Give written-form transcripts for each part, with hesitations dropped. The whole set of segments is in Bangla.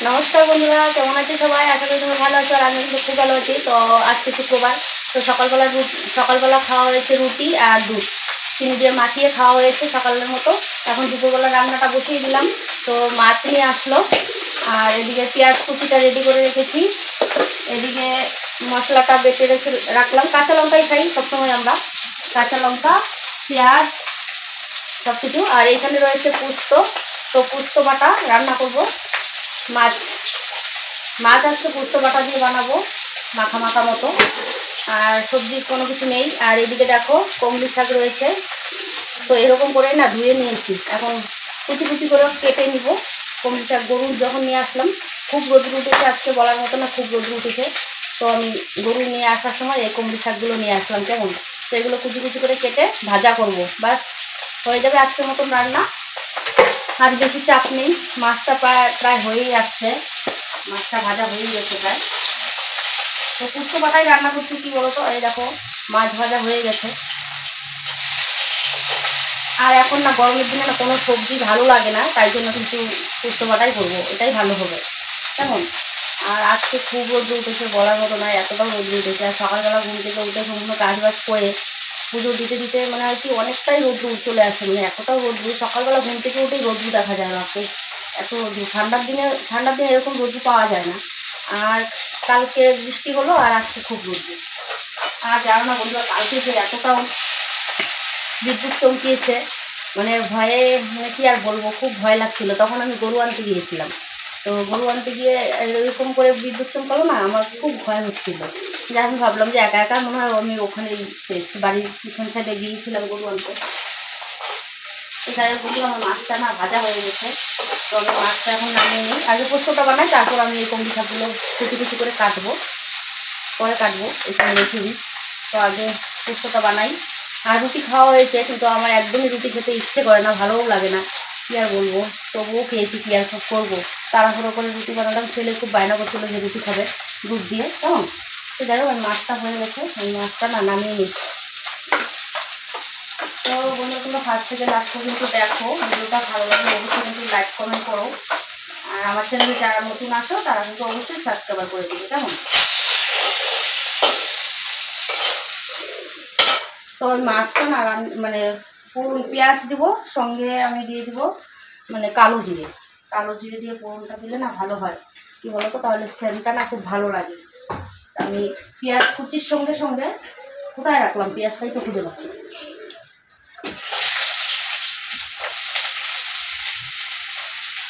নমস্কার বন্ধুরা, কেমন আছে সবাই? আশা করি তুমি ভালো আছো। আর আমি কিন্তু খুব ভালো আছি। তো আজকে শুক্রবার, তো সকালবেলা খাওয়া হয়েছে রুটি আর দুধ, চিনি দিয়ে মাখিয়ে খাওয়া হয়েছে সকালের মতো। এখন দুপুরবেলা রান্নাটা বসিয়ে দিলাম। তো মাছ নিয়ে আসলো, আর এদিকে পেঁয়াজ কুচিটা রেডি করে রেখেছি। এদিকে মশলাটা বেটে রেখে রাখলাম। কাঁচা লঙ্কাই খাই সবসময় আমরা, কাঁচা লঙ্কা, পেঁয়াজ সব কিছু। আর এইখানে রয়েছে পুস্ত, তো পুস্ত বাটা রান্না করব। মাছ মাছ আজকে পুস্ত বাটা দিয়ে বানাবো, মাখা মাখা মতো। আর সবজি কোনো কিছু নেই। আর এদিকে দেখো কমলি শাক রয়েছে, তো এরকম করে না ধুয়ে নিয়েছি। এখন কুচি কুচি করে কেটে নিব কমলি শাক। গরু যখন নিয়ে আসলাম, খুব রোদ্র উঠেছে আজকে, বলার মতো না, খুব রোদ্র উঠেছে। তো আমি গরু নিয়ে আসার সময় এই কমলি শাকগুলো নিয়ে আসলাম, কেমন। তো এগুলো কুচি কুচি করে কেটে ভাজা করব, বাস হয়ে যাবে আজকের মতন রান্না। আর বেশি চাপ নেই, মাছটা প্রায় হয়েই আসছে, মাছটা ভাজা হয়েই গেছে প্রায়। তো পুস্ত বাটাই রান্না করছি, কি বলতো, এই দেখো মাছ ভাজা হয়ে গেছে। আর এখন না গরমের দিনে না কোনো সবজি ভালো লাগে না, তাই জন্য কিন্তু পুস্ত বাটাই করবো, এটাই ভালো হবে, কেমন। আর আজকে খুব রোদ্র উঠেছে, বলার মতো নয়, এতটাও রোদ্র উঠেছে। আর সকালবেলা ঘুম থেকে উঠে সম্পূর্ণ কাজবাজ করে পুজো দিতে দিতে মানে আর কি অনেকটাই রোদ্র চলে আসে, মানে এতটাও রোদ্র। সকালবেলা ঘুম থেকে উঠেই রোদ্র দেখা যায় রাতে, এত রোদ্র। ঠান্ডার দিনে এরকম রোদ্র পাওয়া যায় না। আর কালকে বৃষ্টি হলো, আর আজকে খুব রোদ্র। আর জানো না বন্ধুরা, কালকে যে এতটাও বিদ্যুৎ চমকিয়েছে, মানে ভয়ে, মানে কি আর বলবো, খুব ভয় লাগছিল। তখন আমি গরু আনতে গিয়েছিলাম, তো গরু আনতে গিয়ে এরকম করে বিদ্যুৎ চমকালো না, আমার খুব ভয় হচ্ছিল। যে আমি ভাবলাম যে একা একা মনে হয় আমি ওখানেই শেষ, বাড়ির পিছন সাইডে গিয়েছিলাম গরু আনতে। তো যাই হোক বন্ধু, আমার মাছটা না ভাজা হয়ে গেছে। তো আমি মাছটা এখন নামিয়ে নিই, আগে পোস্তটা বানাই, তারপর আমি এই কমলি শাকগুলো কুচি কুচি করে কাটবো, পরে কাটবো, এখানে রেখে দিই। তো আগে পোস্তটা বানাই। আর রুটি খাওয়া হয়েছে, কিন্তু আমার একদমই রুটি খেতে ইচ্ছে করে না, ভালোও লাগে না, কী আর বলবো। তবুও খেয়েছি, কী আর করবো। তাড়াহুড়ো করে রুটি বানালাম, ছেলে খুব বায়না করছিলো যে রুটি খাবে দুধ দিয়ে, কেমন। তো যাই হোক মাছটা হয়ে গেছে, এই মাছটা না নামিয়ে নিই। তো বন্ধুরা, তোমরা ফার্স্ট থেকে লাস্ট পর্যন্ত দেখো, ভিডিওটা ভালো লাগলে অবশ্যই কিন্তু লাইক কমেন্ট করো। আর আমার চ্যানেলে যারা নতুন আসো তারা কিন্তু অবশ্যই সাবস্ক্রাইব করে দিবে, কেমন। তো ওই মাছটা না মানে পুরো পেঁয়াজ দিব, সঙ্গে আমি দিয়ে দিব মানে কালো জিরে। কালো জিরে দিয়ে পুরোটা দিলে না ভালো হয়, কি বলো তো, তাহলে সেন্টটা না খুব ভালো লাগে। আমি পেঁয়াজ কুচির সঙ্গে সঙ্গে, কোথায় রাখলাম পেঁয়াজটাই তো খুঁজে পাচ্ছি।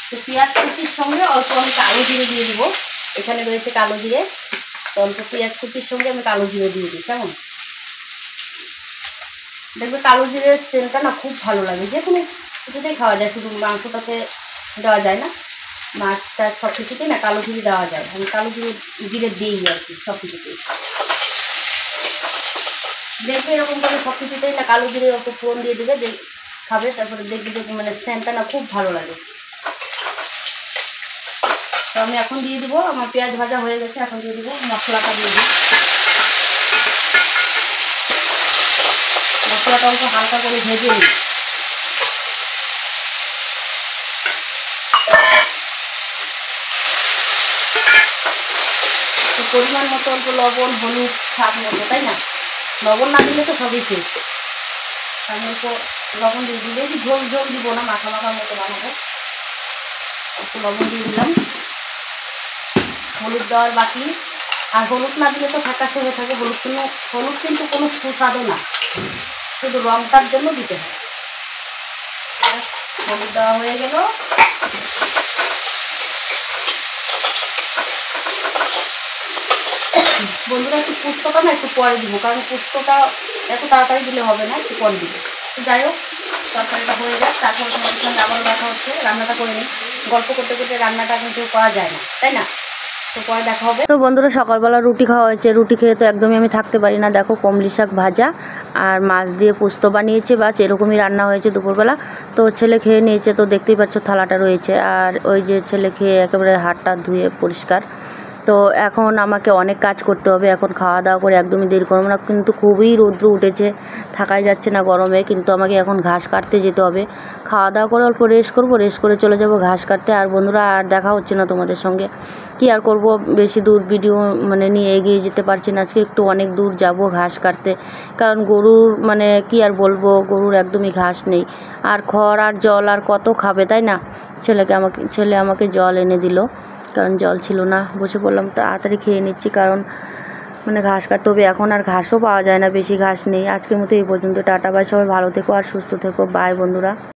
তো পেঁয়াজ কুচির সঙ্গে অল্প আমি কালো জিরে দিয়ে দিব, এখানে রয়েছে কালো জিরে। তো অল্প পেঁয়াজ কুচির সঙ্গে আমি কালো জিরে দিয়ে দিই, কেমন। দেখবে কালো জিরের সেন্টটা না খুব ভালো লাগে, যে কোনো কিছুতেই খাওয়া যায়, শুধু মাংসটাতে দেওয়া যায় না, মাছটা সব কিছুতেই না কালো জিরে দেওয়া যায়। আমি কালো জিরে দিই আর কি সব কিছুতেই। দেখবে এরকম করে সব কিছুতেই না কালো জিরে অল্প ফোড়ন দিয়ে দেবে, খাবে, তারপরে দেখবে যে মানে সেন্টটা না খুব ভালো লাগে। তো আমি এখন দিয়ে দিব, আমার পেঁয়াজ ভাজা হয়ে গেছে, এখন দিয়ে দিব মশলাটা, দিয়ে দিই মশলাটা অল্প হালকা করে ভেজে নিই। তো পরিমাণ মতো অল্প লবণ, হলুদ, স্বাদ মতো, তাই না, লবণ না দিলে তো সবই শেষ। আমি অল্প লবণ দিয়ে দিই, বেশি ঝোল ঝোল দিব না, মাখা মাখার মতো বানাবো। একটু লবণ দিয়ে দিলাম, হলুদ দেওয়ার বাকি। আর হলুদ না দিলে তো ফ্যাকাশে হয়ে থাকে, হলুদ কিন্তু কোনো সুস্বাদও না, শুধু রংটার জন্য দিতে হয়। হলুদ দেওয়া হয়ে গেল। বন্ধুরা, একটু পুস্তটা না একটু পরে দিব, কারণ পুস্তটা এত তাড়াতাড়ি দিলে হবে না, একটু পরে দিব। তো যাই হোক, তরকারিটা হয়ে যাক, তারপর তোমাদের সঙ্গে আবারও দেখা হচ্ছে। রান্নাটা করে নিই, গল্প করতে করতে রান্নাটা কিন্তু করা যায় না, তাই না। তো পরে দেখা হবে। তো বন্ধুরা, সকালবেলা রুটি খাওয়া হয়েছে, রুটি খেয়ে তো একদমই আমি থাকতে পারি না। দেখো কমলি শাক ভাজা আর মাছ দিয়ে পোস্ত বানিয়েছে, বাস এরকমই রান্না হয়েছে দুপুরবেলা। তো ছেলে খেয়ে নিয়েছে, তো দেখতেই পাচ্ছ থালাটা রয়েছে। আর ওই যে ছেলে খেয়ে একেবারে হাতটা ধুয়ে পরিষ্কার। তো এখন আমাকে অনেক কাজ করতে হবে। এখন খাওয়া দাওয়া করে একদমই দেরি করবো না, কিন্তু খুবই রৌদ্র উঠেছে, থাকাই যাচ্ছে না গরমে। কিন্তু আমাকে এখন ঘাস কাটতে যেতে হবে। খাওয়া দাওয়া করে অল্প রেস্ট করবো, রেস্ট করে চলে যাব ঘাস কাটতে। আর বন্ধুরা, আর দেখা হচ্ছে না তোমাদের সঙ্গে, কি আর করব, বেশি দূর ভিডিও নিয়ে এগিয়ে যেতে পারছি না। আজকে একটু অনেক দূর যাব ঘাস কাটতে, কারণ গরুর কি আর বলবো, গরুর একদমই ঘাস নেই। আর খড় আর জল আর কত খাবে, তাই না? ছেলে আমাকে জল এনে দিল, কারণ জল ছিল না। বসে পড়লাম, তাড়াতাড়ি খেয়ে নিচ্ছি, কারণ ঘাস কাটতে হবে। এখন আর ঘাসও পাওয়া যায় না, বেশি ঘাস নেই। আজকের মতো এই পর্যন্ত, টাটা বাই। সবাই ভালো থেকো আর সুস্থ থেকো, বাই বন্ধুরা।